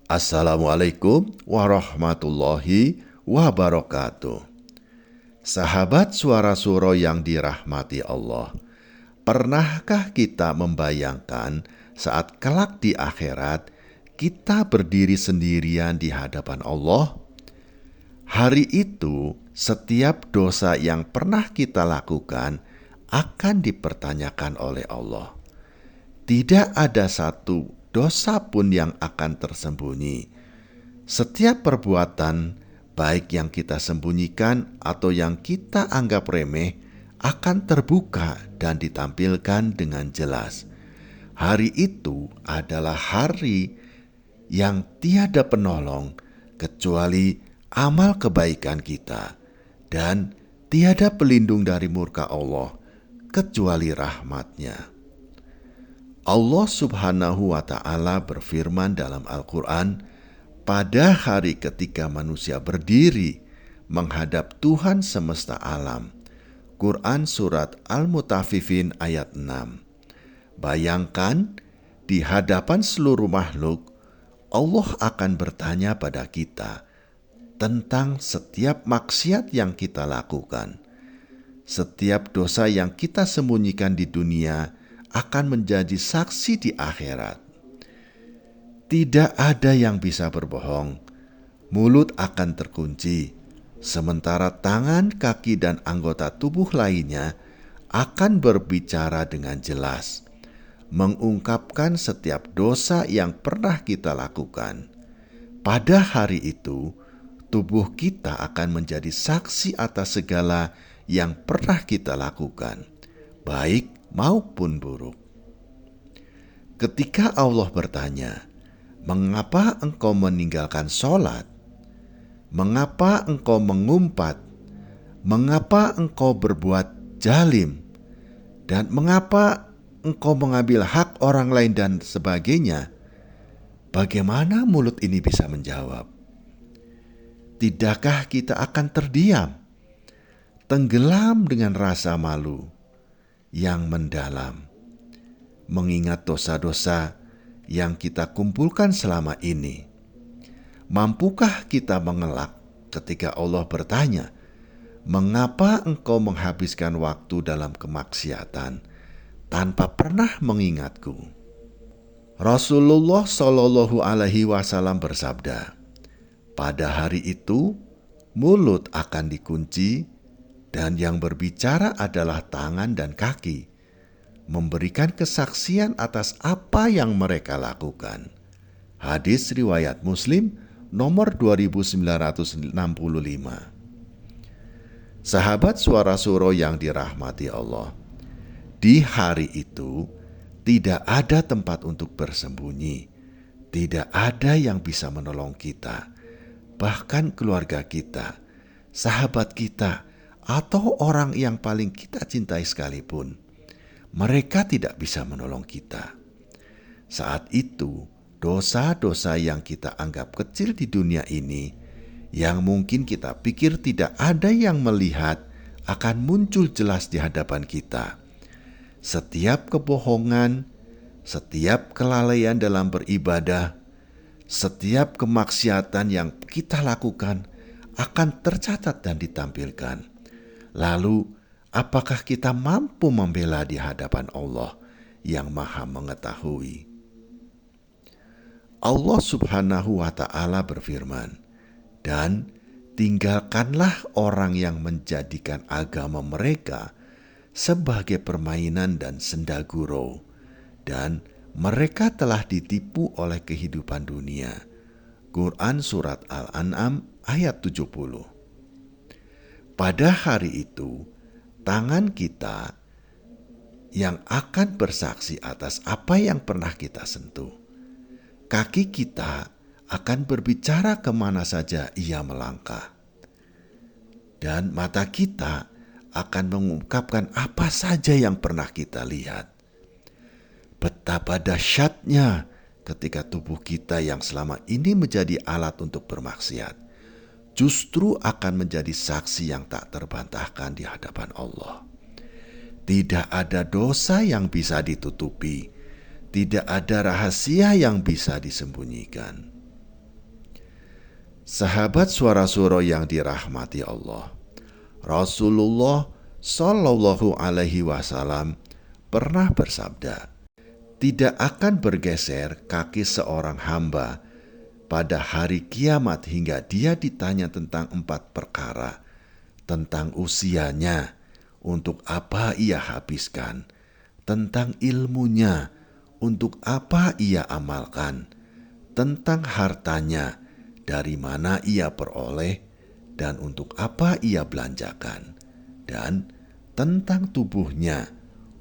Assalamualaikum warahmatullahi wabarakatuh. Sahabat suara suro yang dirahmati Allah, pernahkah kita membayangkan saat kelak di akhirat kita berdiri sendirian di hadapan Allah? Hari itu, setiap dosa yang pernah kita lakukan akan dipertanyakan oleh Allah. Tidak ada satu dosa pun yang akan tersembunyi. Setiap perbuatan, baik yang kita sembunyikan atau yang kita anggap remeh, akan terbuka dan ditampilkan dengan jelas. Hari itu adalah hari yang tiada penolong kecuali amal kebaikan kita, dan tiada pelindung dari murka Allah kecuali rahmat-Nya. Allah Subhanahu wa Ta'ala berfirman dalam Al-Quran, pada hari ketika manusia berdiri menghadap Tuhan semesta alam. Quran Surat Al-Mutaffifin ayat 6. Bayangkan, di hadapan seluruh makhluk, Allah akan bertanya pada kita tentang setiap maksiat yang kita lakukan. Setiap dosa yang kita sembunyikan di dunia akan menjadi saksi di akhirat. Tidak ada yang bisa berbohong. Mulut akan terkunci, sementara tangan, kaki, dan anggota tubuh lainnya akan berbicara dengan jelas, mengungkapkan setiap dosa yang pernah kita lakukan. Pada hari itu, tubuh kita akan menjadi saksi atas segala yang pernah kita lakukan, baik maupun buruk. Ketika Allah bertanya, "Mengapa engkau meninggalkan sholat? Mengapa engkau mengumpat? Mengapa engkau berbuat jalim? Dan mengapa engkau mengambil hak orang lain?" dan sebagainya. Bagaimana mulut ini bisa menjawab? Tidakkah kita akan terdiam, tenggelam dengan rasa malu yang mendalam, mengingat dosa-dosa yang kita kumpulkan selama ini? Mampukah kita mengelak ketika Allah bertanya, "Mengapa engkau menghabiskan waktu dalam kemaksiatan tanpa pernah mengingatku?" Rasulullah Shallallahu Alaihi Wasallam bersabda, pada hari itu mulut akan dikunci dan yang berbicara adalah tangan dan kaki, memberikan kesaksian atas apa yang mereka lakukan. Hadis riwayat Muslim nomor 2965. Sahabat suara suro yang dirahmati Allah, di hari itu tidak ada tempat untuk bersembunyi. Tidak ada yang bisa menolong kita, bahkan keluarga kita, sahabat kita, atau orang yang paling kita cintai sekalipun. Mereka tidak bisa menolong kita. Saat itu, dosa-dosa yang kita anggap kecil di dunia ini, yang mungkin kita pikir tidak ada yang melihat, akan muncul jelas di hadapan kita. Setiap kebohongan, setiap kelalaian dalam beribadah, setiap kemaksiatan yang kita lakukan akan tercatat dan ditampilkan. Lalu, apakah kita mampu membela di hadapan Allah yang Maha Mengetahui? Allah Subhanahu wa Ta'ala berfirman, "Dan tinggalkanlah orang yang menjadikan agama mereka sebagai permainan dan senda gurau, dan mereka telah ditipu oleh kehidupan dunia." Quran Surat Al-An'am ayat 70. Pada hari itu, tangan kita yang akan bersaksi atas apa yang pernah kita sentuh. Kaki kita akan berbicara kemana saja ia melangkah. Dan mata kita akan mengungkapkan apa saja yang pernah kita lihat. Betapa dahsyatnya ketika tubuh kita yang selama ini menjadi alat untuk bermaksiat justru akan menjadi saksi yang tak terbantahkan di hadapan Allah. Tidak ada dosa yang bisa ditutupi, tidak ada rahasia yang bisa disembunyikan. Sahabat Suara Suro yang dirahmati Allah, Rasulullah Shallallahu Alaihi Wasallam pernah bersabda, tidak akan bergeser kaki seorang hamba pada hari kiamat hingga dia ditanya tentang 4 perkara, tentang usianya, untuk apa ia habiskan, tentang ilmunya, untuk apa ia amalkan, tentang hartanya, dari mana ia peroleh, dan untuk apa ia belanjakan, dan tentang tubuhnya,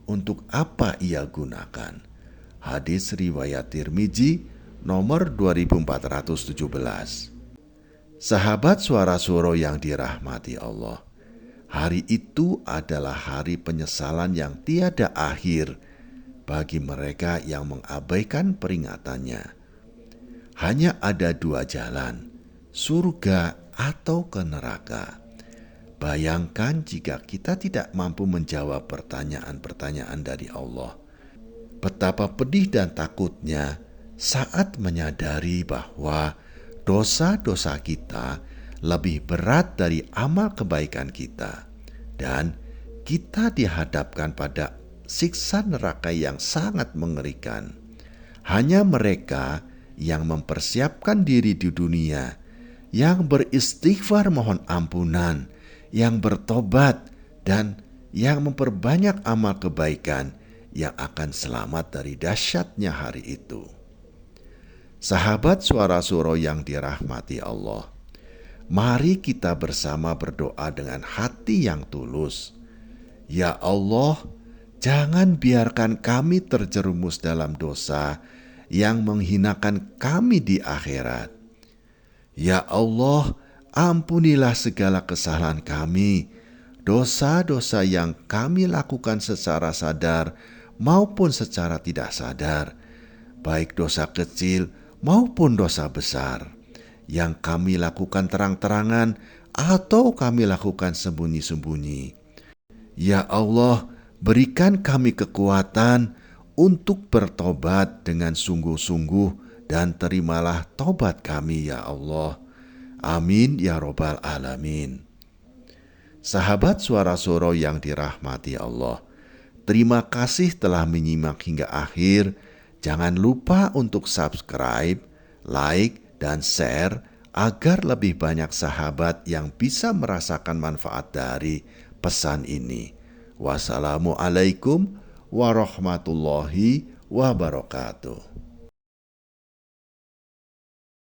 untuk apa ia gunakan. Hadis riwayat Tirmizi nomor 2417. Sahabat Suara Suro yang dirahmati Allah, hari itu adalah hari penyesalan yang tiada akhir bagi mereka yang mengabaikan peringatannya. Hanya ada 2 jalan, surga atau ke neraka. Bayangkan jika kita tidak mampu menjawab pertanyaan-pertanyaan dari Allah. Betapa pedih dan takutnya saat menyadari bahwa dosa-dosa kita lebih berat dari amal kebaikan kita, dan kita dihadapkan pada siksa neraka yang sangat mengerikan. Hanya mereka yang mempersiapkan diri di dunia, yang beristighfar mohon ampunan, yang bertobat, dan yang memperbanyak amal kebaikan, yang akan selamat dari dahsyatnya hari itu. Sahabat Suara Suro yang dirahmati Allah, mari kita bersama berdoa dengan hati yang tulus. Ya Allah, jangan biarkan kami terjerumus dalam dosa yang menghinakan kami di akhirat. Ya Allah, ampunilah segala kesalahan kami, dosa-dosa yang kami lakukan secara sadar maupun secara tidak sadar, baik dosa kecil maupun dosa besar, yang kami lakukan terang-terangan atau kami lakukan sembunyi-sembunyi. Ya Allah, berikan kami kekuatan untuk bertobat dengan sungguh-sungguh, dan terimalah tobat kami ya Allah. Amin ya robbal alamin. Sahabat Suara Suro yang dirahmati Allah, terima kasih telah menyimak hingga akhir. Jangan lupa untuk subscribe, like, dan share agar lebih banyak sahabat yang bisa merasakan manfaat dari pesan ini. Wassalamualaikum warahmatullahi wabarakatuh.